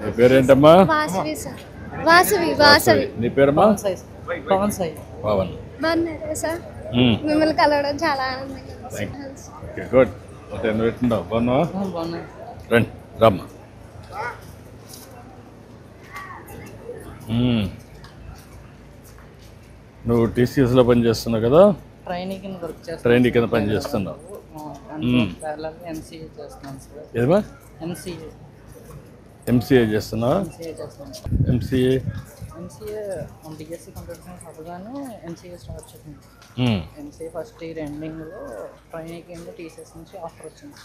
నీ పేరేంటమ్మా? వాసవి సార్. వాసవి. నీ పేరమ్మా? పవన్ సాయి. పవన్. బాగున్నారా సార్? మిమ్మల్ని కలవడం చాలా ఆనందంగా ఉంది. Okay, good. అంటే నువ్వు ఎట్లున్నావు? బాగున్నావా? బాగున్నాయి. రండి, రమ్మా. నువ్వు టీసీఎస్లో పని చేస్తున్నావు కదా? ట్రైనింగ్ కింద వర్క్ చేస్తాను. ట్రైనింగ్ కింద పని చేస్తున్నావు. ఎంసీఏ చేస్తున్నాను సార్. ఏదమ్మా? ఎంసీఏ చేస్తున్నావా? చేస్తున్నాను. ఎంసీఏ బీఎస్సీ కంప్యూటర్ సైన్స్ అవ్వగానే ఎంసీఏ స్టార్ట్ చేసింది. ఎంసీఏ ఫస్ట్ ఇయర్ ఎండింగ్లో ట్రైనింగ్ కింద టీసీఎస్ నుంచి ఆఫర్ వచ్చింది.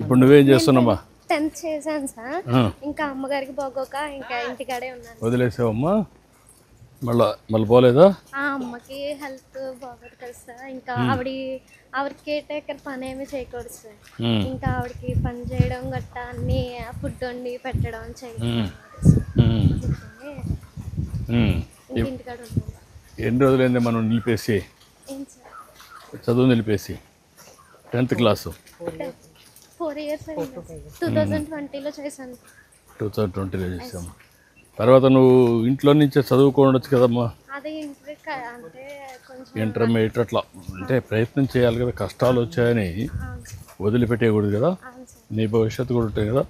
ఇప్పుడు నువ్వేం చేస్తున్నావా? 10th చేశాను సార్. ఇంకా అమ్మగారికి బాగోక ఇంకా ఇంటికాడే ఉన్నాను. వదిలేసావమ్మా? మళ్ళీ పోలేదా? అమ్మకి హెల్త్ బాగోదు కదా సార్. ఇంకా ఆవిడ కేర్ టేకర్ పని ఏమి చేయకూడదు సార్. ఇంకా ఆవిడకి పని చేయడం గట్టా అన్ని ఫుడ్ వండి పెట్టడం చేయడం. ఇంటికాడ ఉన్నాను. ఎన్ని రోజులైంది మనం నిలిపేసి? చదువు నిలిపేసి 10th క్లాసు 4 years 2020లో చేశాను. 2020లో చేసాము. తర్వాత నువ్వు ఇంట్లో నుంచే చదువుకోవచ్చు కదమ్మా? అదే అంటే కొంచెం ఇంటర్మీడియట్ అట్లా అంటే ప్రయత్నం చేయాలి కదా. కష్టాలు వచ్చాయని వదిలిపెట్టేయకూడదు కదా. నీ భవిష్యత్తు కూడా ఉంటుంది కదా.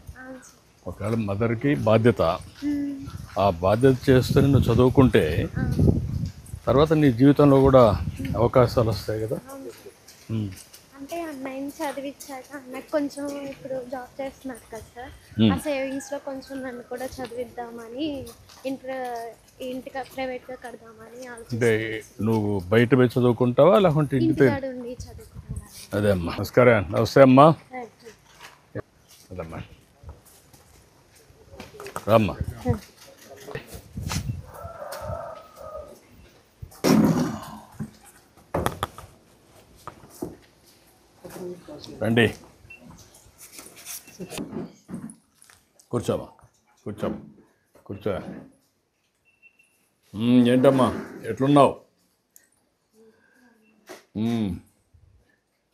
ఒకవేళ మదర్కి బాధ్యత, ఆ బాధ్యత చేస్తూనే నువ్వు చదువుకుంటే తర్వాత నీ జీవితంలో కూడా అవకాశాలు వస్తాయి కదా. అంటే అన్నయ్యని చదివించాక అన్నకు కొంచెం ఇప్పుడు జాబ్ చేస్తున్నారు కదా సార్. ఆ సేవింగ్స్లో కొంచెం నన్ను కూడా చదివిద్దామని ఇంటికి ప్రైవేట్గా కడదామని అంటే నువ్వు బయట పోయి చదువుకుంటావా లేకుంటే ఇంటికాడ ఉండి చదువుకుంటాను. అదే అమ్మా. నమస్కారం. నమస్తే అమ్మా. అదమ్మా, రమ్మా. రండి, కూర్చోమ్మా. కూర్చో. ఏంటమ్మా ఎట్లున్నావు?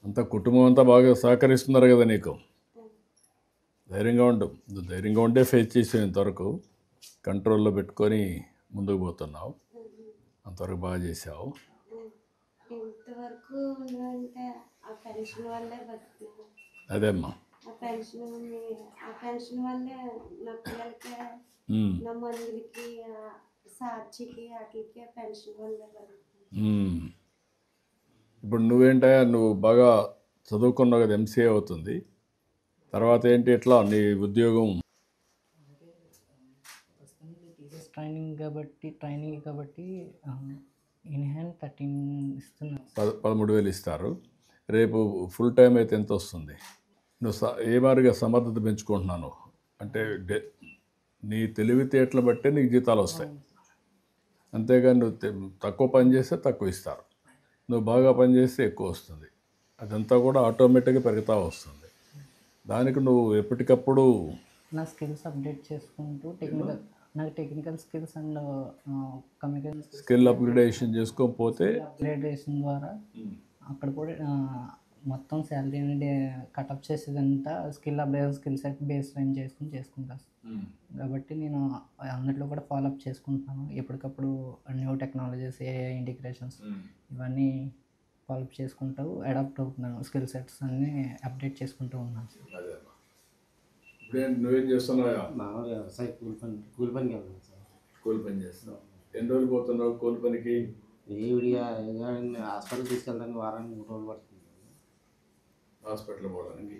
అంతా కుటుంబం అంతా బాగా సహకరిస్తున్నారు కదా నీకు? ధైర్యంగా ఉండు. నువ్వు ధైర్యంగా ఉండే ఫేస్ చేసావు. ఇంతవరకు కంట్రోల్లో పెట్టుకొని ముందుకు పోతున్నావు. అంతవరకు బాగా చేసావు. ఇంతవరకు అదే అమ్మా. ఆ పెన్షన్ వల్లే నా పిల్లలకి, నా మందులకి, సార్చికి వాటికి పెన్షన్ వల్లే. ఇప్పుడు నువ్వేంటా, నువ్వు బాగా చదువుకున్నావు కదా, ఎంసీఏ అవుతుంది. తర్వాత ఏంటి ఎట్లా నీ ఉద్యోగం? ట్రైనింగ్ కాబట్టి ఇన్ హ్యాండ్ 13 ఇస్తున్నారు. 13,000 ఇస్తారు. రేపు ఫుల్ టైం అయితే ఎంత వస్తుంది? నువ్వు ఏ మాదిరిగా సమర్థత పెంచుకుంటున్నాను అంటే నీ తెలివితేటలు బట్టే నీకు జీతాలు వస్తాయి. అంతేగాని నువ్వు తక్కువ పని చేస్తే తక్కువ ఇస్తారు. నువ్వు బాగా పని చేస్తే ఎక్కువ వస్తుంది. అదంతా కూడా ఆటోమేటిక్గా పెరుగుతూ వస్తుంది. దానికి నువ్వు ఎప్పటికప్పుడు నా స్కిల్స్ అప్డేట్ చేసుకుంటూ technical skills and communication skill upgradation చేసుకోకపోతే అప్గ్రేడేషన్ ద్వారా అక్కడ కూడా మొత్తం శాలరీ అనేది కటప్ చేసేదంతా స్కిల్ సెట్ బేస్ లైన్ చేసుకుంటాను. కాబట్టి నేను అన్నిట్లో కూడా ఫాలోఅప్ చేసుకుంటున్నాను. ఎప్పటికప్పుడు న్యూ టెక్నాలజీస్, ఏఐ ఇంటిగ్రేషన్స్ ఇవన్నీ ఫాలోఅప్ చేసుకుంటూ అడాప్ట్ అవుతున్నాను. స్కిల్ సెట్స్ అన్నీ అప్డేట్ చేసుకుంటూ ఉన్నాను. నువ్వేం చేస్తున్నావు? వ్యవసాయ కూలి పనికి వెళ్తాను సార్. కూలి పని చేస్తున్నావు. ఎన్ని రోజులు పోతున్నావు కూలి పనికి? హాస్పిటల్ తీసుకెళ్తానికి వారానికి 3 రోజులు పడుతుంది. హాస్పిటల్ పోవడానికి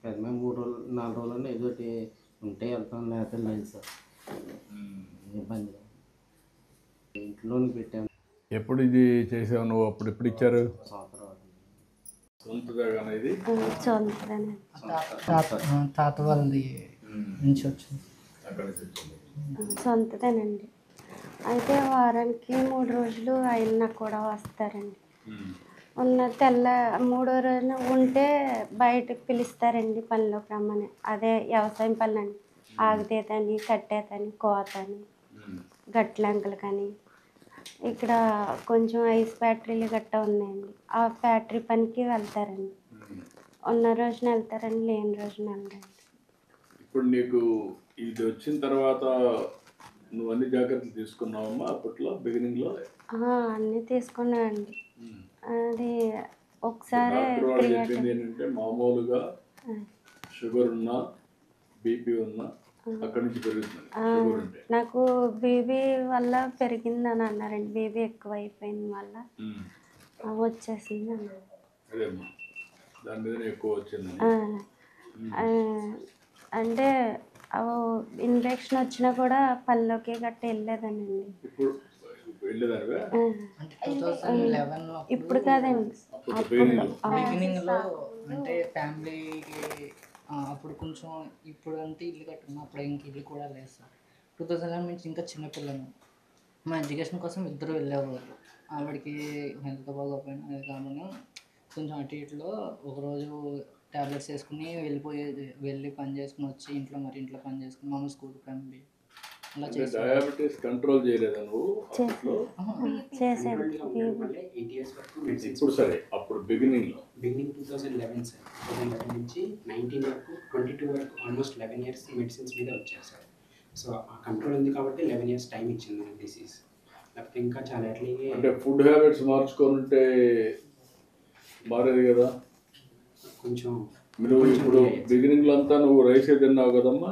పెద్ద 3 రోజులు 4 రోజులు ఏదో ఉంటే వెళ్తాం, లేకపోతే లేదు సార్. ఇబ్బంది. ఇంట్లోనే పెట్టాము. ఎప్పుడు ఇది చేసావు నువ్వు? అప్పుడు ఎప్పుడు ఇచ్చారు? సంవత్సరం. ఇది తాత వాళ్ళది నుంచి వచ్చింది. సొంతదేనండి. అయితే వారానికి 3 రోజులు అయినా కూడా వస్తారండి. ఉన్న 3వ రోజున ఉంటే బయటకు పిలుస్తారండి పనిలోకి రమ్మని. అదే వ్యవసాయం పనులండి. ఆగుతేతని, కట్టేతని, కోతని, గట్లంకలు కానీ. ఇక్కడ కొంచెం ఐస్ ఫ్యాక్టరీలు గట్టా ఉన్నాయండి. ఆ ఫ్యాక్టరీ పనికి వెళ్తారండి. ఉన్న రోజున వెళ్తారండి, లేని రోజున వెళ్ళండి. ఇప్పుడు నీకు ఇది వచ్చిన తర్వాత నువ్వు అన్ని జాగ్రత్తలు తీసుకున్నావమ్మా అప్పట్లో బిగినింగ్లో? అన్నీ తీసుకున్నానండి. అది ఒకసారి డాక్టర్ వాళ్ళు చెప్పింది ఏంటంటే మామూలుగా షుగర్ ఉన్నా బీపీ ఉన్నా అక్కడి నుంచి పెరుగుతుంది షుగర్ ఉంటే. నాకు బీపీ వల్ల పెరిగిందని అన్నారండి. బీపీ ఎక్కువ అయిపోయింది వల్ల వచ్చేసింది అన్నారు. అదేమ్మా దాని మీద ఎక్కువ వచ్చిందని. అంటే ఇన్ఫెక్షన్ వచ్చినా కూడా పళ్ళలోకి గట్ట వెళ్ళేదానండి. ఇప్పుడు వెళ్ళేదానివే? అంటే 2011లో ఇప్పుడు కాదండి, బిగినింగ్లో అంటే ఫ్యామిలీకి అప్పుడు కొంచెం ఇప్పుడు అంటే ఇల్లు కట్టుకున్నాం, అప్పుడు ఇంక ఇల్లు కూడా లేదు సార్. 2011 నుంచి ఇంకా చిన్నపిల్లలు మా ఎడ్యుకేషన్ కోసం ఇద్దరు వెళ్ళేవాళ్ళు. ఆవిడకి హెల్త్ బాగోపోయినా అది కాకుండా కొంచెం అటు ఇటులో ఒకరోజు ట్యాబ్లెట్స్ వేసుకుని వెళ్ళి పని చేసుకుని వచ్చి ఇంట్లో పని చేసుకుని మామూలు స్కూల్కి పంపి అలా చేసి. డయాబెటీస్ కంట్రోల్ చేయలేదా నువ్వు? చేసాను. ఇప్పుడు సరే అప్పుడు బిగినింగ్ 2011 సార్. 2011 నుంచి 19 వరకు 22 వరకు ఆల్మోస్ట్ 11 ఇయర్స్ మెడిసిన్స్ మీద వచ్చారు సార్. సో ఆ కంట్రోల్ ఉంది కాబట్టి 11 ఇయర్స్ టైం ఇచ్చింది మనకి డిసీజ్. లేకపోతే ఇంకా చాలా ఎర్లీగా అంటే ఫుడ్ హ్యాబిట్స్ మార్చుకుంటే మారేది కదా కొంచెం. మీరు ఇప్పుడు బిగినింగ్లో అంతా నువ్వు రైసే తిన్నావు కదమ్మా?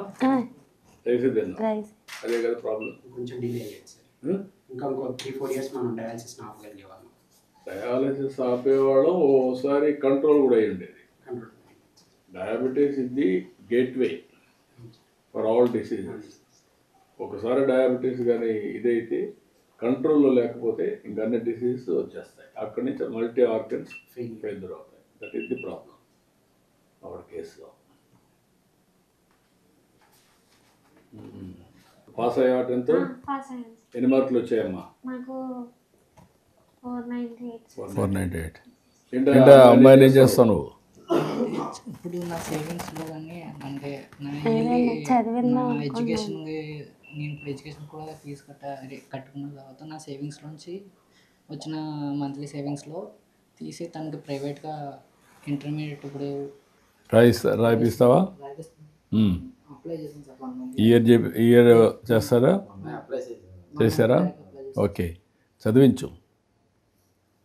రైసే తిన్నావు, అదే కదా ప్రాబ్లం. కొంచెం డిలే అయ్యేది సార్. ఇంకా ఇంకో 3-4 ఇయర్స్ మనం డయాలసిస్ ఆపగలిగేవాళ్ళం. డయాలసిస్ ఆపేవాళ్ళం, ఓసారి కంట్రోల్ కూడా అయ్యి ఉండేది. Diabetes is the gateway for all diseases. ఒకసారి డయాబెటీస్ కానీ ఇదైతే కంట్రోల్లో లేకపోతే ఇంకా అన్ని డిసీజెస్ వచ్చేస్తాయి. అక్కడి నుంచి మల్టీ ఆర్గన్స్ ఫెయిల్యూర్ అవుతాయి. That is the problem hour కేసులో. పాస్ అయ్యా? 10th ఎన్ని మార్కులు వచ్చాయమ్మా? నాకు 498. ఏంటంటే అమ్మాయిని ఏం చేస్తావు నువ్వు? ఇప్పుడు నా సేవింగ్స్లో కానీ అంటే నా ఎడ్యుకేషన్ నేను ఇప్పుడు ఎడ్యుకేషన్ కూడా ఫీజు కట్టుకున్న తర్వాత నా సేవింగ్స్లోంచి వచ్చిన మంత్లీ సేవింగ్స్లో తీసి తనకి ప్రైవేట్గా ఇంటర్మీడియట్ ఇప్పుడు రాయిపిస్తావా? అప్లై చేసాను సార్. 1 month ఇయర్ చేస్తారా? చేశారా? ఓకే, చదివించు.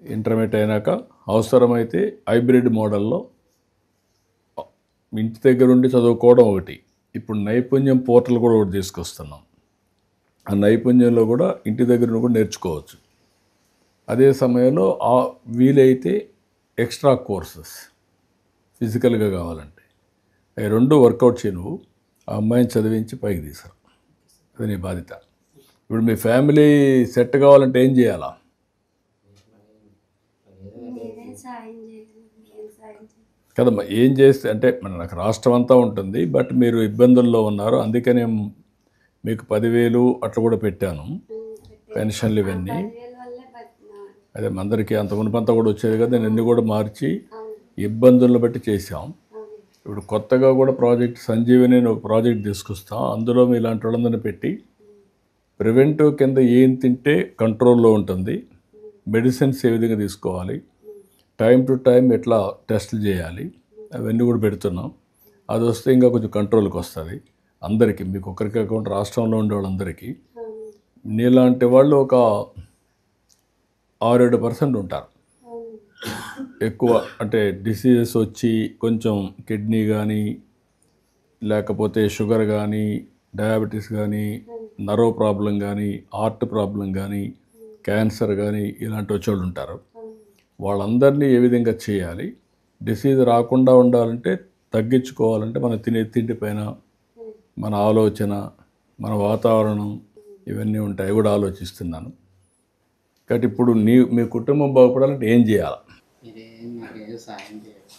ఇంటర్మీడియట్ అయినాక అవసరమైతే హైబ్రిడ్ మోడల్లో ఇంటి దగ్గర ఉండి చదువుకోవడం ఒకటి. ఇప్పుడు నైపుణ్యం పోర్టల్ కూడా ఒకటి తీసుకొస్తున్నాం. ఆ నైపుణ్యంలో కూడా ఇంటి దగ్గర కూడా నేర్చుకోవచ్చు. అదే సమయంలో వీలైతే ఎక్స్ట్రా కోర్సెస్ ఫిజికల్గా కావాలంటే అవి 2 వర్కౌట్ చేయి. నువ్వు ఆ అమ్మాయిని చదివించి పైకి తీసారు, అది నీ బాధ్యత. ఇప్పుడు మీ ఫ్యామిలీ సెట్ కావాలంటే ఏం చేయాలా? కదమ్మా, ఏం చేస్తే అంటే నాకు రాష్ట్రం అంతా ఉంటుంది, బట్ మీరు ఇబ్బందుల్లో ఉన్నారు, అందుకనే మీకు 10,000 అట్లా కూడా పెట్టాను, పెన్షన్లు ఇవన్నీ. అదే అందరికీ అంత మునుపంతా కూడా వచ్చేది కదా, నేను అన్ని కూడా మార్చి ఇబ్బందులను బట్టి చేసాం. ఇప్పుడు కొత్తగా కూడా ప్రాజెక్ట్ సంజీవని అని ఒక ప్రాజెక్ట్ తీసుకొస్తాం. అందులో మీ ఇలాంటి వాళ్ళందరినీ పెట్టి ప్రివెంటివ్ కింద ఏం తింటే కంట్రోల్లో ఉంటుంది, మెడిసిన్స్ ఏ విధంగా తీసుకోవాలి, టైం టు టైం ఎట్లా టెస్టులు చేయాలి, అవన్నీ కూడా పెడుతున్నాం. అది వస్తే ఇంకా కొంచెం కంట్రోల్కి వస్తుంది అందరికీ. మీకు ఒకరికి కాకుండా రాష్ట్రంలో ఉండే వాళ్ళందరికీ. నీలాంటి వాళ్ళు ఒక 6-7% ఉంటారు ఎక్కువ. అంటే డిసీజెస్ వచ్చి కొంచెం కిడ్నీ కానీ, లేకపోతే షుగర్ కానీ, డయాబెటీస్ కానీ, నర్వ్ ప్రాబ్లం కానీ, హార్ట్ ప్రాబ్లం కానీ, క్యాన్సర్ కానీ ఇలాంటి వచ్చేవాళ్ళు ఉంటారు. వాళ్ళందరినీ ఏ విధంగా చేయాలి, డిసీజ్ రాకుండా ఉండాలంటే, తగ్గించుకోవాలంటే మన తినే తిండి పైన, మన ఆలోచన, మన వాతావరణం ఇవన్నీ ఉంటాయి, కూడా ఆలోచిస్తున్నాను. కాబట్టి ఇప్పుడు మీ కుటుంబం బాగుపడాలంటే ఏం చేయాలి? ఇదే నాకేదో సాయం చేయాలి.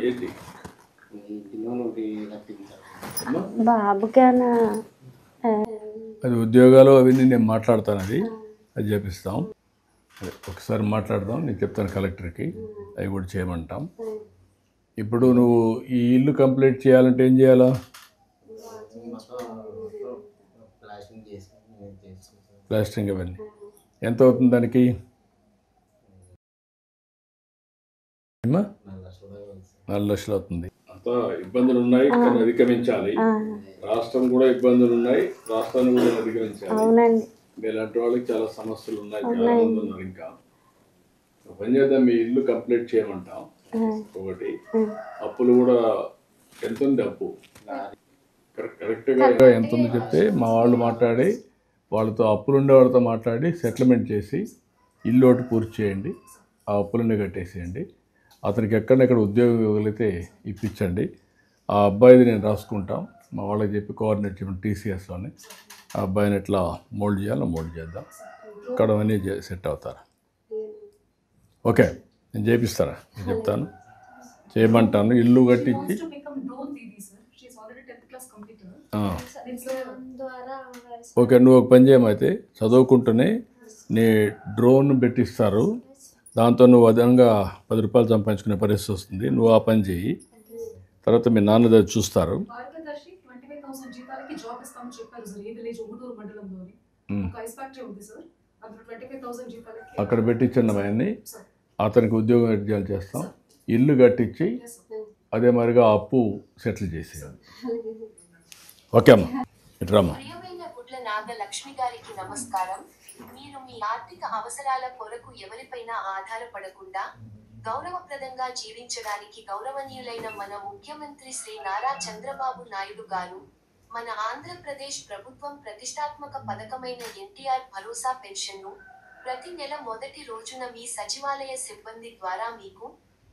ఏంటి ఇంటిలో ఒకటి రప్పించాలి. బాబుకేనా అది ఉద్యోగాలు అవన్నీ నేను మాట్లాడతాను, అది చేపిస్తాం. అదే ఒకసారి మాట్లాడదాం, నేను చెప్తాను కలెక్టర్కి, అవి కూడా చేయమంటాం. ఇప్పుడు నువ్వు ఈ ఇల్లు కంప్లీట్ చేయాలంటే ఏం చేయాలా? ప్లాస్టింగ్ చేసుకుంటాం. ప్లాస్టరింగ్ అవన్నీ ఎంత అవుతుంది దానికి? 4 లక్షలు 4 లక్షలు అవుతుంది. అంత కొంత ఇబ్బందులు ఉన్నాయి, కానీ అధిగమించాలి. రాష్ట్రం కూడా ఇబ్బందులు ఉన్నాయి, రాష్ట్రాన్ని కూడా అధిగమించాలి. అవునండి. మీలాంటి వాళ్ళకి చాలా సమస్యలు ఉన్నాయి, చాలా మంది ఉన్నారు. ఇంకా ఒక పని చేద్దాం, మీ ఇల్లు కంప్లీట్ చేయమంటాం. ఒకటి అప్పులు కూడా ఎంత ఉంది అప్పు కరెక్ట్గా ఎంత ఉంది చెప్తే మా వాళ్ళు మాట్లాడి వాళ్ళతో అప్పులు ఉండే వాళ్ళతో మాట్లాడి సెటిల్మెంట్ చేసి ఇల్లు ఒకటి పూర్తి చేయండి, ఆ అప్పులన్నీ కట్టేసేయండి. అతనికి ఎక్కడెక్కడ ఉద్యోగం ఇవ్వగలిగితే ఇప్పించండి. ఆ అబ్బాయిది నేను రాసుకుంటాం, మా వాళ్ళకి చెప్పి కోఆర్డినేట్ చేయమని టీసీఎస్లోనే ఆ అబ్బాయిని ఎట్లా మోల్డ్ చేయాలో మోల్డ్ చేద్దాం. ఇక్కడ అవన్నీ సెట్ అవుతారు. ఓకే, నేను చేపిస్తారా, నేను చెప్తాను, చేయమంటాను. ఇల్లు కట్టించి ఓకే, నువ్వు ఒక పని చేయమైతే చదువుకుంటూనే నీ డ్రోన్ పెట్టిస్తారు, దాంతో నువ్వు అదనంగా 10 రూపాయలు సంపాదించుకునే పరిస్థితి వస్తుంది. నువ్వు ఆ పని చేయి, తర్వాత మీ నాన్న దగ్గర చూస్తారు. మార్గదర్శి 25,000 జీతాలకి జాబ్ ఇస్తామని చెప్పారు సార్. ఈ విలేజ్ ఉగుటూరు మండలంలోని ఒక ఐస్ ఫ్యాక్టరీ ఉంది సార్. అందులో 25,000 జీతాలకి అక్కడ పెట్టించండి అవన్నీ, అతనికి ఉద్యోగం ఎడ్జాలు చేస్తాం, ఇల్లు కట్టించి అదే మరిగా అప్పు సెటిల్ చేసేయాలి. ఓకే అమ్మా, ఇట్రామ్మా. ప్రియమైన గుడ్ల నాగలక్ష్మి గారికి నమస్కారం. మీరు మీ ఆర్థిక అవసరాల కొరకు ఎవరిపైనా ఆధారపడకుండా గౌరవప్రదంగా జీవించడానికి గౌరవనీయులైన మన ముఖ్యమంత్రి శ్రీ నారా చంద్రబాబు నాయుడు గారు మన ఆంధ్రప్రదేశ్ ప్రభుత్వం ప్రతిష్టాత్మక పథకమైన ఎన్టీఆర్ భరోసా పెన్షన్ను ప్రతి నెల మొదటి రోజున మీ సచివాలయ సిబ్బంది ద్వారా మీకు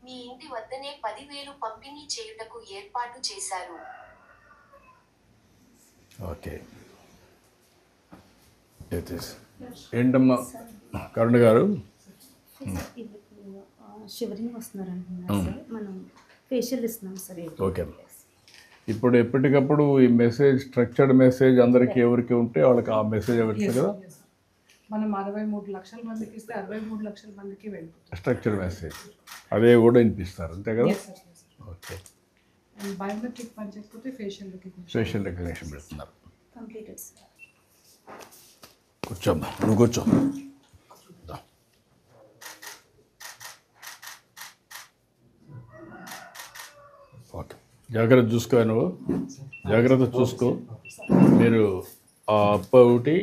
మీ ఇంటి వద్దనే 10,000 పంపిణీ చేయుటకు ఏర్పాటు చేశారు. ఓకే, ఏంటమ్మా కరుణ గారు? షివరింగ్ వస్తున్నారంటున్నారు సార్, మనం ఫేషియల్ ఇస్తున్నాం సార్. ఓకే, ఇప్పుడు ఎప్పటికప్పుడు ఈ మెసేజ్, స్ట్రక్చర్డ్ మెసేజ్ అందరికీ ఎవరికి ఉంటే వాళ్ళకి ఆ మెసేజ్ ఎవరికి కదా, మనం 63 లక్షల మందికి ఇస్తే 63 లక్షల మందికి వెళ్ళిపోతుంది. స్ట్రక్చర్డ్ మెసేజ్ అదే కూడా వినిపిస్తారు, అంతే కదా? ఓకే, బయోమెట్రిక్ పని చేయకపోతే ఫేషియల్ రికగ్నిషన్ పెడుతున్నారు. Completed sir. కూర్చోమ్మా, నువ్వు కూర్చో. ఓకే, జాగ్రత్త చూసుకో, నువ్వు జాగ్రత్త చూసుకో. మీరు ఆ అప్ప ఒకటి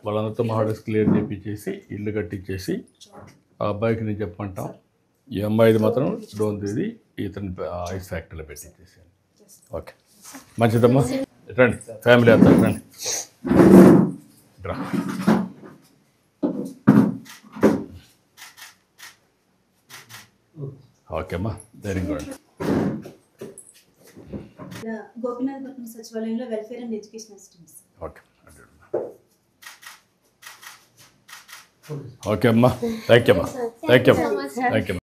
వాళ్ళందరితో మహాడస్ క్లియర్ చేపించేసి ఇల్లు కట్టించేసి ఆ అబ్బాయికి నేను చెప్పమంటాం, ఈ అమ్మాయిది మాత్రం డోన్ తీది ఇతని ఐస్ ఫ్యాక్టరీలో పెట్టించేసాను. ఓకే, మంచిదమ్మా, రండి ఫ్యామిలీ అంతా రండి. రా. ఓకే అమ్మా, ధైర్యంగా రండి. గోపినాథపట్నం సచివాలయంలో welfare and education assistants. Okay okay అమ్మా, థ్యాంక్ యూ అమ్మా, థ్యాంక్ యూ అమ్మా, థ్యాంక్ యూ.